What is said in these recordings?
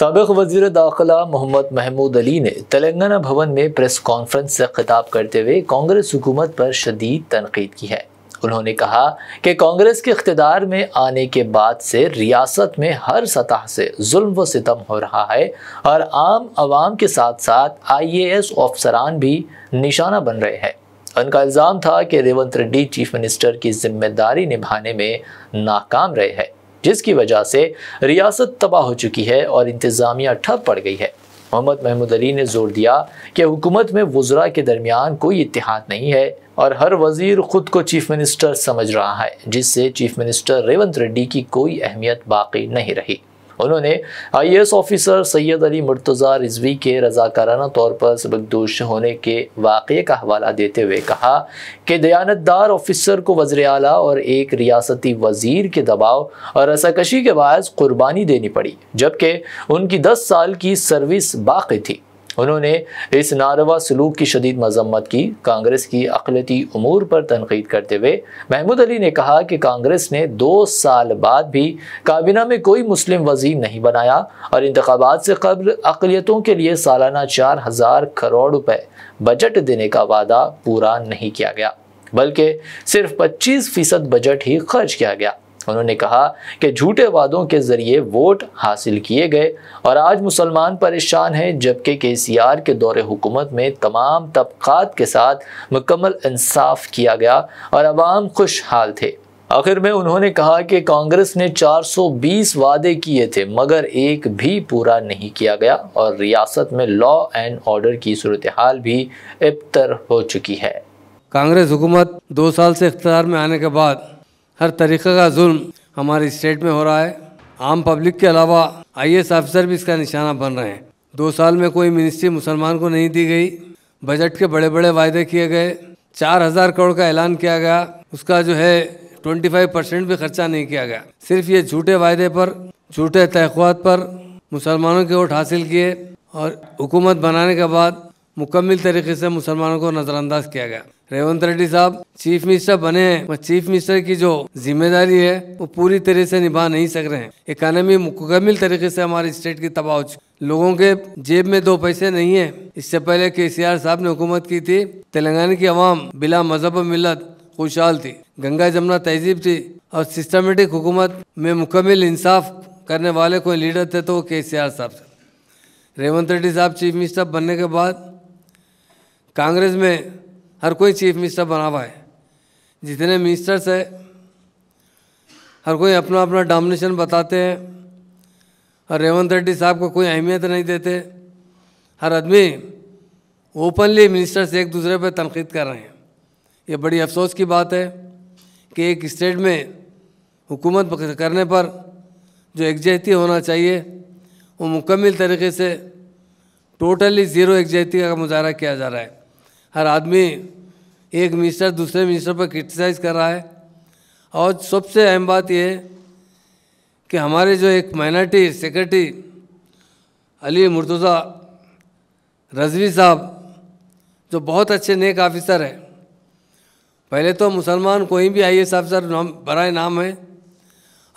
साबिक वज़ीर दाखिला मोहम्मद महमूद अली ने तेलंगाना भवन में प्रेस कॉन्फ्रेंस से खिताब करते हुए कांग्रेस हुकूमत पर शदीद तनकीद की है। उन्होंने कहा कि कांग्रेस के इख्तिदार में आने के बाद से रियासत में हर सतह से जुल्म व सितम हो रहा है और आम आवाम के साथ साथ IAS अफसरान भी निशाना बन रहे हैं। उनका इल्ज़ाम था कि रेवंत रेड्डी चीफ मिनिस्टर की जिम्मेदारी निभाने में नाकाम रहे हैं, जिसकी वजह से रियासत तबाह हो चुकी है और इंतज़ामिया ठप पड़ गई है। मोहम्मद महमूद अली ने जोर दिया कि हुकूमत में वज़रा के दरमियान कोई इत्तेहाद नहीं है और हर वज़ीर खुद को चीफ मिनिस्टर समझ रहा है, जिससे चीफ मिनिस्टर रेवंत रेड्डी की कोई अहमियत बाकी नहीं रही। उन्होंने IAS ऑफिसर सैयद अली मुर्तज़ा रिजवी के रज़ाकाराना तौर पर सबकदोश होने के वाक़े का हवाला देते हुए कहा कि दयानतदार ऑफिसर को वज़ीर आला और एक रियासती वज़ीर के दबाव और रसाकशी के बायस कुर्बानी देनी पड़ी, जबकि उनकी 10 साल की सर्विस बाकी थी। उन्होंने इस नारवा सलूक की शदीद मजम्मत की। कांग्रेस की अक़लियती उमूर पर तनकीद करते हुए महमूद अली ने कहा कि कांग्रेस ने 2 साल बाद भी काबीना में कोई मुस्लिम वज़ीर नहीं बनाया और इंतखाबात से कब्ल अक़लियतों के लिए सालाना 4000 करोड़ रुपए बजट देने का वादा पूरा नहीं किया गया, बल्कि सिर्फ 25% बजट ही खर्च किया गया। उन्होंने कहा कि झूठे वादों के जरिए वोट हासिल किए गए और आज मुसलमान परेशान हैं, जबकि KCR के दौरे हुकूमत में तमाम तबक़ात के साथ मुकम्मल इंसाफ किया गया और अवाम खुशहाल थे। आखिर में उन्होंने कहा कि कांग्रेस ने 420 वादे किए थे मगर एक भी पूरा नहीं किया गया और रियासत में लॉ एंड ऑर्डर की सूरत हाल भी अबतर हो चुकी है। कांग्रेस हुकूमत 2 साल से इख्तियार में आने के बाद हर तरीक़े का जुल्म हमारी स्टेट में हो रहा है। आम पब्लिक के अलावा IAS ऑफिसर भी इसका निशाना बन रहे हैं। 2 साल में कोई मिनिस्ट्री मुसलमान को नहीं दी गई। बजट के बड़े बड़े वायदे किए गए। 4000 करोड़ का ऐलान किया गया, उसका जो है 25% भी खर्चा नहीं किया गया। सिर्फ ये झूठे वायदे पर, झूठे तहक़्क़ुआत पर मुसलमानों के वोट हासिल किए और हुकूमत बनाने के बाद मुकम्मल तरीके से मुसलमानों को नज़रअंदाज किया गया। रेवंत रेड्डी साहब चीफ मिनिस्टर बने हैं, वह चीफ मिनिस्टर की जो जिम्मेदारी है वो पूरी तरह से निभा नहीं सक रहे हैं। इकानमी मुकम्मल तरीके से हमारी स्टेट की तबाह हो चुकी। लोगों के जेब में 2 पैसे नहीं है। इससे पहले KCR साहब ने हुकूमत की थी, तेलंगाना की अवाम बिला मजहब व मिल्लत खुशहाल थी, गंगा जमुना तहजीब थी और सिस्टमेटिक हुकूमत में मुकम्मल इंसाफ करने वाले कोई लीडर थे तो वो KCR साहब थे। रेवंत रेड्डी साहब चीफ मिनिस्टर बनने के बाद कांग्रेस में हर कोई चीफ मिनिस्टर बना हुआ है। जितने मिनिस्टर्स है हर कोई अपना अपना डोमिनेशन बताते हैं और रेवंत रेड्डी साहब को कोई अहमियत नहीं देते। हर आदमी ओपनली मिनिस्टर्स एक दूसरे पर तनकीद कर रहे हैं। ये बड़ी अफसोस की बात है कि एक स्टेट में हुकूमत करने पर जो एकजहती होना चाहिए वो मुकम्मल तरीके से टोटली ज़ीरो एकजहती का मुजाहरा किया जा रहा है। हर आदमी एक मिनिस्टर दूसरे मिनिस्टर पर क्रिटिसाइज़ कर रहा है। और सबसे अहम बात यह है कि हमारे जो एक minority secretary Ali Murtaza Rizvi साहब जो बहुत अच्छे नेक ऑफिसर है, पहले तो मुसलमान कोई भी IAS ऑफिसर बराए नाम है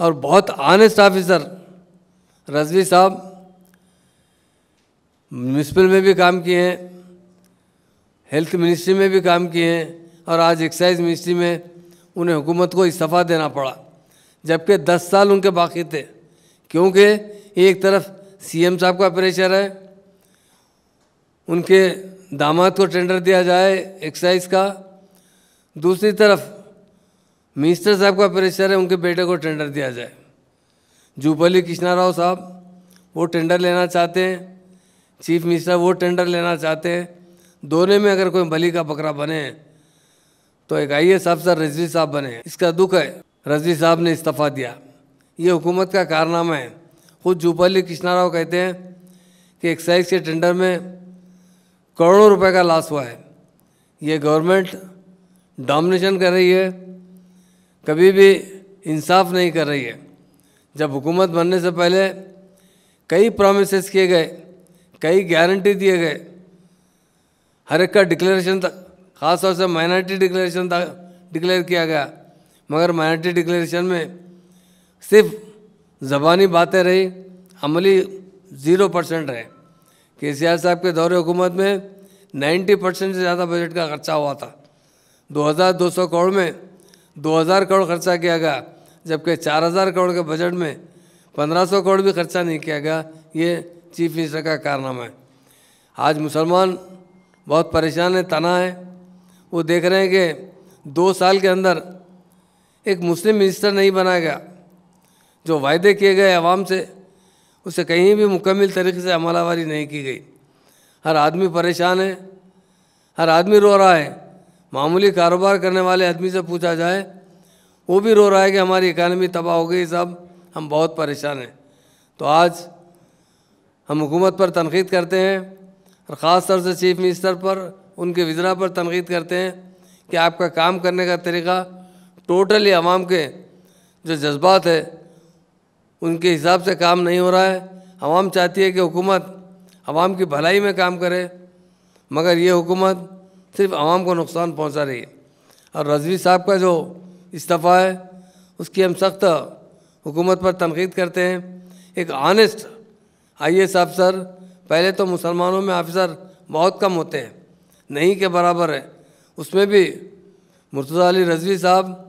और बहुत ऑनेस्ट ऑफिसर रिजवी साहब म्यूनिसिपल में भी काम किए हैं, हेल्थ मिनिस्ट्री में भी काम किए हैं और आज एक्साइज मिनिस्ट्री में उन्हें हुकूमत को इस्तीफ़ा देना पड़ा, जबकि 10 साल उनके बाकी थे। क्योंकि एक तरफ CM साहब का प्रेशर है, उनके दामाद को टेंडर दिया जाए एक्साइज का, दूसरी तरफ मिनिस्टर साहब का प्रेशर है, उनके बेटे को टेंडर दिया जाए। जूपल्ली कृष्णा राव साहब वो टेंडर लेना चाहते हैं, चीफ मिनिस्टर वो टेंडर लेना चाहते हैं। दोनों में अगर कोई बली का बकरा बने तो एक IAS अफसर रिजवी साहब बने। इसका दुख है रिजवी साहब ने इस्तीफ़ा दिया, ये हुकूमत का कारनामा है। खुद जूपल्ली कृष्णा राव कहते हैं कि एक्साइज के टेंडर में करोड़ों रुपए का लॉस हुआ है। ये गवर्नमेंट डोमिनेशन कर रही है, कभी भी इंसाफ नहीं कर रही है। जब हुकूमत बनने से पहले कई प्रॉमिसेस किए गए, कई गारंटी दिए गए, हर एक का डिक्लेरेशन था, ख़ास तौर से माइनॉरिटी डिक्लेरेशन था डिक्लेयर किया गया, मगर माइनॉरिटी डिक्लेरेशन में सिर्फ ज़बानी बातें रही, अमली 0% रहे। केसीआर साहब के दौरे हुकूमत में 90% से ज़्यादा बजट का खर्चा हुआ था। 2200 करोड़ में 2000 करोड़ खर्चा किया गया, जबकि 4000 करोड़ के बजट में 1500 करोड़ भी खर्चा नहीं किया गया। ये चीफ मिनिस्टर का कारनामा है। आज मुसलमान बहुत परेशान है, तना है। वो देख रहे हैं कि 2 साल के अंदर एक मुस्लिम मिनिस्टर नहीं बनाया गया। जो वायदे किए गए आवाम से, उसे कहीं भी मुकम्मल तरीके से अमलावरी नहीं की गई। हर आदमी परेशान है, हर आदमी रो रहा है। मामूली कारोबार करने वाले आदमी से पूछा जाए, वो भी रो रहा है कि हमारी इकानमी तबाह हो गई, सब हम बहुत परेशान हैं। तो आज हम हुकूमत पर तनकीद करते हैं और ख़ास तौर से चीफ मिनिस्टर पर, उनके वज़रा पर तनकीद करते हैं कि आपका काम करने का तरीक़ा टोटली आवाम के जो जज्बात है उनके हिसाब से काम नहीं हो रहा है। आवाम चाहती है कि हुकूमत आवाम की भलाई में काम करे, मगर ये हुकूमत सिर्फ आवाम को नुकसान पहुंचा रही है। और रज़वी साहब का जो इस्तीफ़ा है उसकी हम सख्त हुकूमत पर तनकीद करते हैं। एक ऑनेस्ट IAS अफसर, पहले तो मुसलमानों में ऑफिसर बहुत कम होते हैं, नहीं के बराबर है। उसमें भी मुर्तज़ा अली रज़वी साहब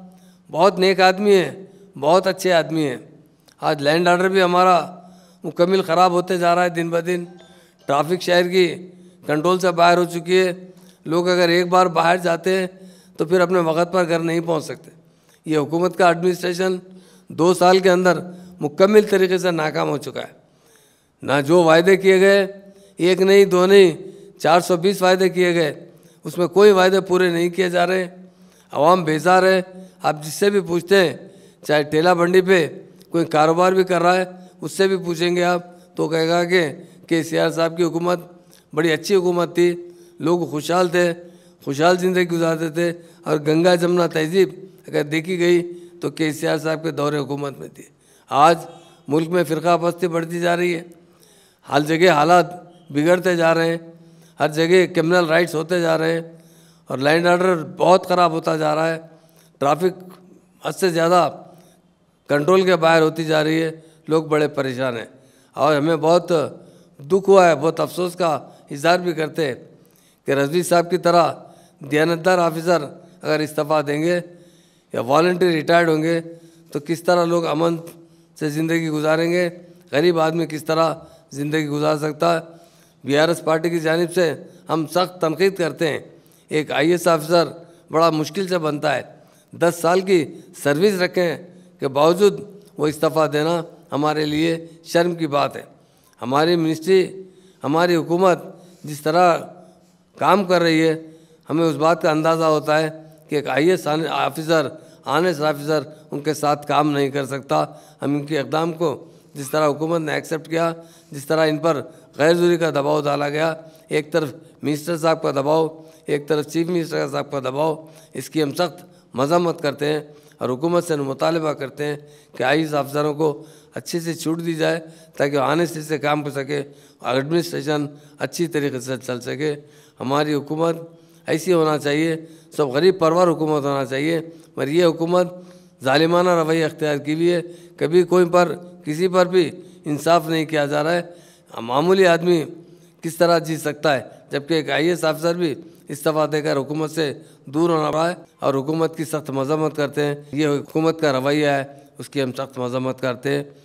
बहुत नेक आदमी हैं, बहुत अच्छे आदमी हैं। आज लैंड ऑर्डर भी हमारा मुकम्मल ख़राब होते जा रहा है दिन ब दिन। ट्रैफिक शहर की कंट्रोल से बाहर हो चुकी है। लोग अगर एक बार बाहर जाते हैं तो फिर अपने वक्त पर घर नहीं पहुंच सकते। ये हुकूमत का एडमिनिस्ट्रेशन 2 साल के अंदर मुकम्मल तरीके से नाकाम हो चुका है। ना जो वायदे किए गए, एक नहीं, 2 नहीं, 420 वायदे किए गए, उसमें कोई वायदे पूरे नहीं किए जा रहे। आवाम बेजार है। आप जिससे भी पूछते हैं, चाहे ठेला मंडी पे कोई कारोबार भी कर रहा है, उससे भी पूछेंगे आप तो कहेगा कि केसीआर साहब की हुकूमत बड़ी अच्छी हुकूमत थी, लोग खुशहाल थे, खुशहाल ज़िंदगी गुजारते थे। और गंगा जमुना तहजीब अगर देखी गई तो केसीआर साहब के दौरे हुकूमत में थी। आज मुल्क में फ़िरका परस्ती बढ़ती जा रही है, हर जगह हालात बिगड़ते जा रहे हैं, हर जगह क्रिमिनल राइट्स होते जा रहे हैं और लैंड ऑर्डर बहुत ख़राब होता जा रहा है। ट्रैफिक हद से ज़्यादा कंट्रोल के बाहर होती जा रही है। लोग बड़े परेशान हैं और हमें बहुत दुख हुआ है, बहुत अफसोस का इज़हार भी करते हैं कि रज़वी साहब की तरह दयानतदार ऑफिसर अगर इस्तीफ़ा देंगे या वॉलंटरी रिटायर्ड होंगे तो किस तरह लोग अमन से ज़िंदगी गुजारेंगे, गरीब आदमी किस तरह ज़िंदगी गुजार सकता है। BRS पार्टी की जानिब से हम सख्त तनकीद करते हैं। एक IAS ऑफिसर बड़ा मुश्किल से बनता है। 10 साल की सर्विस रखें के बावजूद वो इस्तीफ़ा देना हमारे लिए शर्म की बात है। हमारी मिनिस्ट्री, हमारी हुकूमत जिस तरह काम कर रही है, हमें उस बात का अंदाज़ा होता है कि एक IAS ऑफिसर, ऑनेस्ट ऑफिसर उनके साथ काम नहीं कर सकता। हम इनके इक़दाम को जिस तरह हुकूमत ने एक्सेप्ट किया, जिस तरह इन पर गैर ज़रूरी का दबाव डाला गया, एक तरफ मिनिस्टर साहब का दबाव, एक तरफ चीफ मिनिस्टर साहब का दबाव, इसकी हम सख्त मज़म्मत करते हैं और हुकूमत से मुतालबा करते हैं कि IAS अफसरों को अच्छी से छूट दी जाए ताकि ऑनेस्टी से काम कर सके, एडमिनिस्ट्रेशन अच्छी तरीके से चल सके। हमारी हुकूमत ऐसी होना चाहिए, सब गरीब परवर हुकूमत होना चाहिए, मगर ये हुकूमत ज़ालिमाना रवैया अख्तियार की हुई है। कभी कोई पर किसी पर भी इंसाफ नहीं किया जा रहा है। मामूली आदमी किस तरह जी सकता है, जबकि एक IAS अफसर भी इस्तीफ़ा देकर हुकूमत से दूर होना पड़ा है और हुकूमत की सख्त मज़म्मत करते हैं। ये हुकूमत का रवैया है, उसकी हम सख्त मज़म्मत करते हैं।